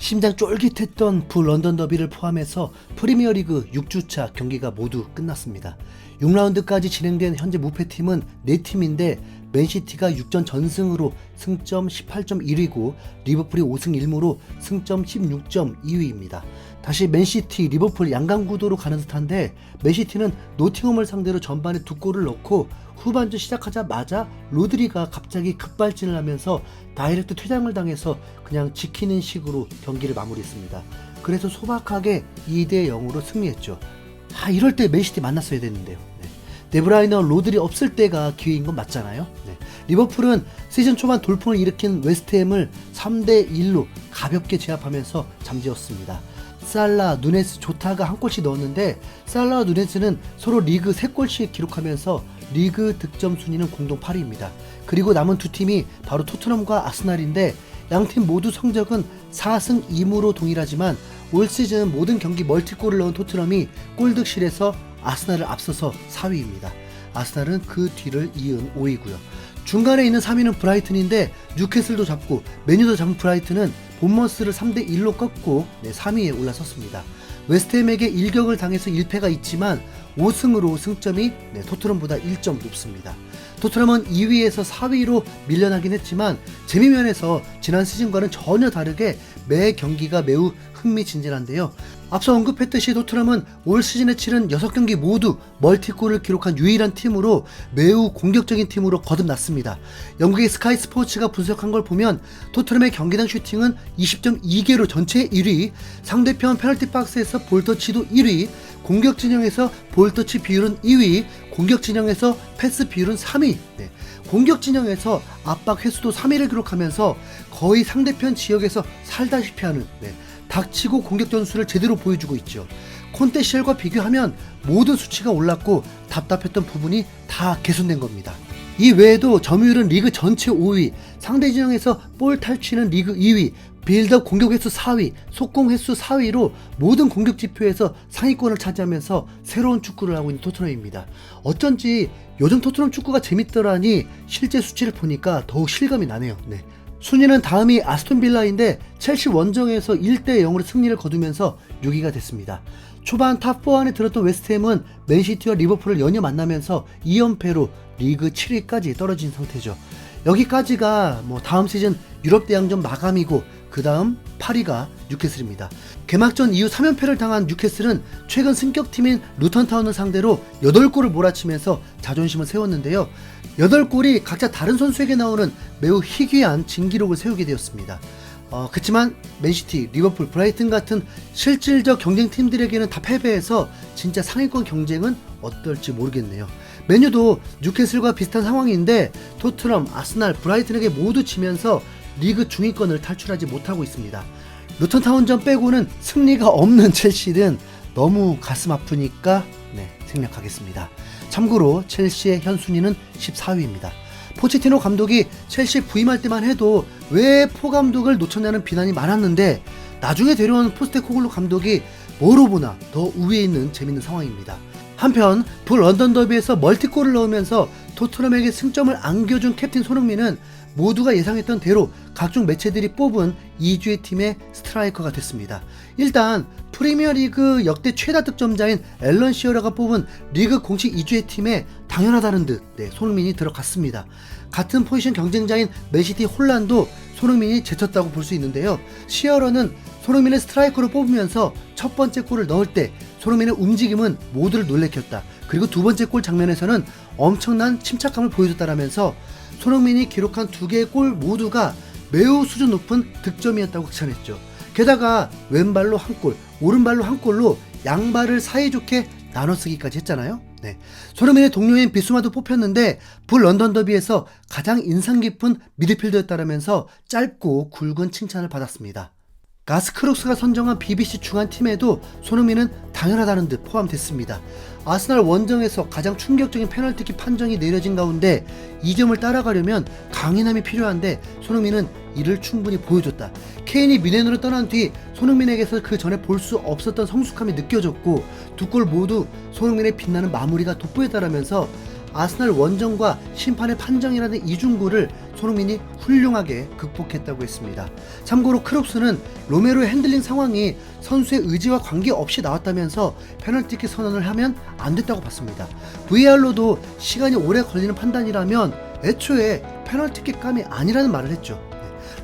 심장 쫄깃했던 런던 더비를 포함해서 프리미어리그 6주차 경기가 모두 끝났습니다. 6라운드까지 진행된 현재 무패팀은 4팀인데 맨시티가 6전 전승으로 승점 18점 1위고 리버풀이 5승 1무로 승점 16점 2위입니다. 다시 맨시티, 리버풀 양강구도로 가는 듯한데 맨시티는 노팅엄을 상대로 전반에 2골을 넣고 후반전 시작하자마자 로드리가 갑자기 급발진을 하면서 다이렉트 퇴장을 당해서 그냥 지키는 식으로 경기를 마무리했습니다. 그래서 소박하게 2대0으로 승리했죠. 이럴 때 맨시티 만났어야 됐는데요. 데브라이너, 로드리 없을 때가 기회인 건 맞잖아요. 리버풀은 시즌 초반 돌풍을 일으킨 웨스트햄을 3대1로 가볍게 제압하면서 잠재웠습니다. 살라, 누네스, 조타가 한 골씩 넣었는데 살라와 누네스는 서로 리그 3골씩 기록하면서 리그 득점 순위는 공동 8위입니다. 그리고 남은 두 팀이 바로 토트넘과 아스날인데 양팀 모두 성적은 4승 2무로 동일하지만 올 시즌 모든 경기 멀티골을 넣은 토트넘이 골득실에서 아스날을 앞서서 4위입니다. 아스날은 그 뒤를 이은 5위고요. 중간에 있는 3위는 브라이튼인데 뉴캐슬도 잡고 맨유도 잡은 브라이튼은 본머스를 3대1로 꺾고 3위에 올라섰습니다. 웨스트햄에게 일격을 당해서 1패가 있지만 5승으로 승점이 토트넘보다 1점 높습니다. 토트넘은 2위에서 4위로 밀려나긴 했지만 재미면에서 지난 시즌과는 전혀 다르게 매 경기가 매우 흥미진진한데요. 앞서 언급했듯이 토트넘은 올 시즌에 치른 6경기 모두 멀티골을 기록한 유일한 팀으로 매우 공격적인 팀으로 거듭났습니다. 영국의 스카이 스포츠가 분석한 걸 보면 토트넘의 경기당 슈팅은 20.2개로 전체 1위, 상대편 페널티 박스에서 볼터치도 1위, 공격 진영에서 볼터치 비율은 2위, 공격 진영에서 패스 비율은 3위, 공격 진영에서 압박 횟수도 3위를 기록하면서 거의 상대편 지역에서 살다시피 하는 닥치고 공격 전술을 제대로 보여주고 있죠. 콘테 시절과 비교하면 모든 수치가 올랐고 답답했던 부분이 다 개선된 겁니다. 이 외에도 점유율은 리그 전체 5위, 상대 진영에서 볼 탈취는 리그 2위, 빌드업 공격 횟수 4위, 속공 횟수 4위로 모든 공격 지표에서 상위권을 차지하면서 새로운 축구를 하고 있는 토트넘입니다. 어쩐지 요즘 토트넘 축구가 재밌더라니 실제 수치를 보니까 더욱 실감이 나네요. 순위는 다음이 아스톤 빌라인데 첼시 원정에서 1대0으로 승리를 거두면서 6위가 됐습니다. 초반 탑4 안에 들었던 웨스트햄은 맨시티와 리버풀을 연이어 만나면서 2연패로 리그 7위까지 떨어진 상태죠. 여기까지가 다음 시즌 유럽 대항전 마감이고 그 다음 8위가 뉴캐슬입니다. 개막전 이후 3연패를 당한 뉴캐슬은 최근 승격팀인 루턴타운을 상대로 8골을 몰아치면서 자존심을 세웠는데요. 8골이 각자 다른 선수에게 나오는 매우 희귀한 진기록을 세우게 되었습니다. 그치만 맨시티, 리버풀, 브라이튼 같은 실질적 경쟁팀들에게는 다 패배해서 진짜 상위권 경쟁은 어떨지 모르겠네요. 맨유도 뉴캐슬과 비슷한 상황인데 토트넘, 아스날, 브라이튼에게 모두 지면서 리그 중위권을 탈출하지 못하고 있습니다. 루턴타운전 빼고는 승리가 없는 첼시는 너무 가슴 아프니까 생략하겠습니다. 참고로 첼시의 현 순위는 14위입니다. 포체티노 감독이 첼시 부임할 때만 해도 왜 포 감독을 놓쳤냐는 비난이 많았는데 나중에 데려온 포스테코글루 감독이 뭐로 보나 더 우위에 있는 재밌는 상황입니다. 한편 런던 더비에서 멀티골을 넣으면서 토트넘에게 승점을 안겨준 캡틴 손흥민은 모두가 예상했던 대로 각종 매체들이 뽑은 2주의 팀의 스트라이커가 됐습니다. 일단 프리미어리그 역대 최다 득점자인 앨런 시어러가 뽑은 리그 공식 2주의 팀에 당연하다는 듯 손흥민이 들어갔습니다. 같은 포지션 경쟁자인 맨시티 홀란도 손흥민이 제쳤다고 볼 수 있는데요. 시어러는 손흥민을 스트라이커로 뽑으면서 첫 번째 골을 넣을 때 손흥민의 움직임은 모두를 놀래켰다. 그리고 두 번째 골 장면에서는 엄청난 침착감을 보여줬다라면서 손흥민이 기록한 2개의 골 모두가 매우 수준 높은 득점이었다고 극찬했죠. 게다가 왼발로 한 골, 오른발로 한 골로 양발을 사이좋게 나눠쓰기까지 했잖아요. 손흥민의 동료인 비수마도 뽑혔는데 런던 더비에서 가장 인상 깊은 미드필더였다라면서 짧고 굵은 칭찬을 받았습니다. 가스크록스가 선정한 BBC 중앙팀에도 손흥민은 당연하다는 듯 포함됐습니다. 아스날 원정에서 가장 충격적인 페널티킥 판정이 내려진 가운데 2점을 따라가려면 강인함이 필요한데 손흥민은 이를 충분히 보여줬다. 케인이 미넨으로 떠난 뒤 손흥민에게서 그 전에 볼 수 없었던 성숙함이 느껴졌고 두 골 모두 손흥민의 빛나는 마무리가 돋보였다라면서 아스날 원정과 심판의 판정이라는 이중고를 손흥민이 훌륭하게 극복했다고 했습니다. 참고로 크롭스는 로메로의 핸들링 상황이 선수의 의지와 관계없이 나왔다면서 페널티킥 선언을 하면 안 됐다고 봤습니다. VAR로도 시간이 오래 걸리는 판단이라면 애초에 페널티킥 감이 아니라는 말을 했죠.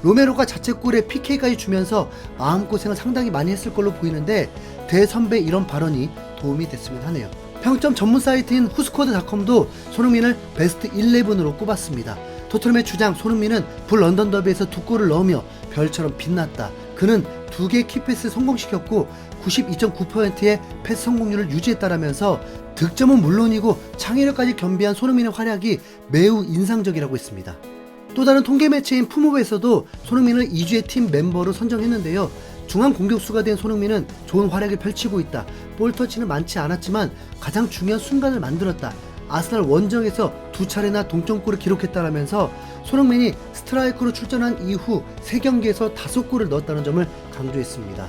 로메로가 자책골에 PK까지 주면서 마음고생을 상당히 많이 했을 걸로 보이는데 대선배 이런 발언이 도움이 됐으면 하네요. 평점 전문 사이트인 후스코드닷컴도 손흥민을 베스트 11으로 꼽았습니다. 토트넘의 주장 손흥민은 불 런던 더비에서 2골을 넣으며 별처럼 빛났다. 그는 2개의 키패스 성공시켰고 92.9%의 패스 성공률을 유지했다라면서 득점은 물론이고 창의력까지 겸비한 손흥민의 활약이 매우 인상적이라고 했습니다. 또 다른 통계 매체인 푸모브에서도 손흥민을 2주의 팀 멤버로 선정했는데요. 중앙 공격수가 된 손흥민은 좋은 활약을 펼치고 있다. 볼터치는 많지 않았지만 가장 중요한 순간을 만들었다. 아스날 원정에서 2차례나 동점골을 기록했다라면서 손흥민이 스트라이커로 출전한 이후 3경기에서 5골을 넣었다는 점을 강조했습니다.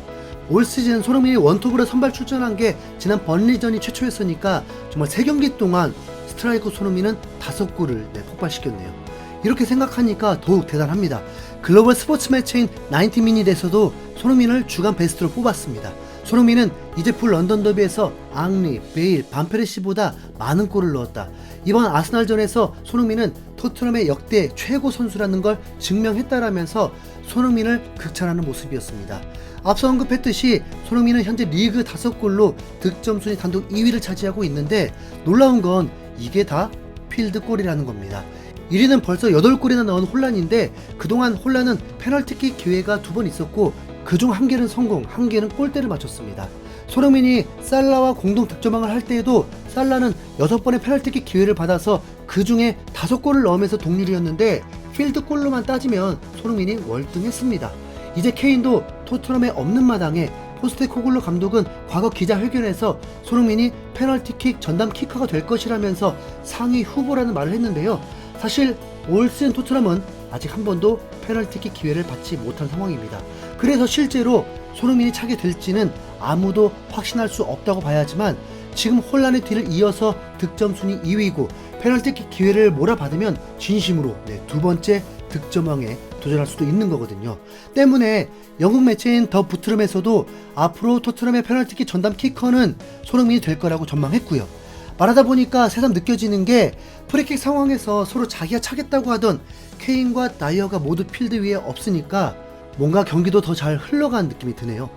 올 시즌 손흥민이 원톱으로 선발 출전한 게 지난 번리전이 최초였으니까 정말 3경기 동안 스트라이커 손흥민은 5골을 폭발시켰네요. 이렇게 생각하니까 더욱 대단합니다. 글로벌 스포츠 매체인 90미닛에서도 손흥민을 주간 베스트로 뽑았습니다. 손흥민은 이제 불 런던 더비에서 앙리, 베일, 반페르시보다 많은 골을 넣었다. 이번 아스날전에서 손흥민은 토트넘의 역대 최고 선수라는 걸 증명했다라면서 손흥민을 극찬하는 모습이었습니다. 앞서 언급했듯이 손흥민은 현재 리그 5골로 득점 순위 단독 2위를 차지하고 있는데 놀라운 건 이게 다 필드골이라는 겁니다. 1위는 벌써 8골이나 넣은 홀란인데 그동안 홀란은 페널티킥 기회가 2번 있었고 그중 1개는 성공, 1개는 골대를 맞췄습니다. 손흥민이 살라와 공동 득점왕을 할 때에도 살라는 6번의 페널티킥 기회를 받아서 그 중에 5골을 넣으면서 동률이었는데 필드골로만 따지면 손흥민이 월등했습니다. 이제 케인도 토트넘에 없는 마당에 포스테코글루 감독은 과거 기자회견에서 손흥민이 페널티킥 전담 키커가 될 것이라면서 상위 후보라는 말을 했는데요. 사실 올 시즌 토트넘은 아직 한 번도 페널티킥 기회를 받지 못한 상황입니다. 그래서 실제로 손흥민이 차게 될지는 아무도 확신할 수 없다고 봐야 하지만 지금 혼란의 뒤를 이어서 득점 순위 2위고 페널티킥 기회를 몰아받으면 진심으로 2번째 득점왕에 도전할 수도 있는 거거든요. 때문에 영국 매체인 더 부트럼에서도 앞으로 토트넘의 페널티킥 전담 키커는 손흥민이 될 거라고 전망했고요. 말하다 보니까 새삼 느껴지는 게 프리킥 상황에서 서로 자기가 차겠다고 하던 케인과 나이어가 모두 필드 위에 없으니까 뭔가 경기도 더 잘 흘러간 느낌이 드네요.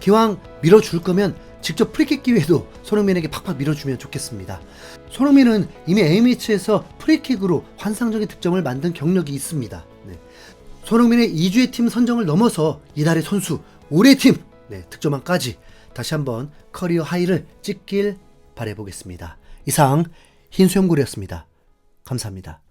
기왕 밀어줄 거면 직접 프리킥 기회도 손흥민에게 팍팍 밀어주면 좋겠습니다. 손흥민은 이미 A매치에서 프리킥으로 환상적인 득점을 만든 경력이 있습니다. 손흥민의 2주의 팀 선정을 넘어서 이달의 선수, 올해의 팀 득점왕까지 다시 한번 커리어 하이를 찍길 바라보겠습니다. 이상 흰수염고래였습니다. 감사합니다.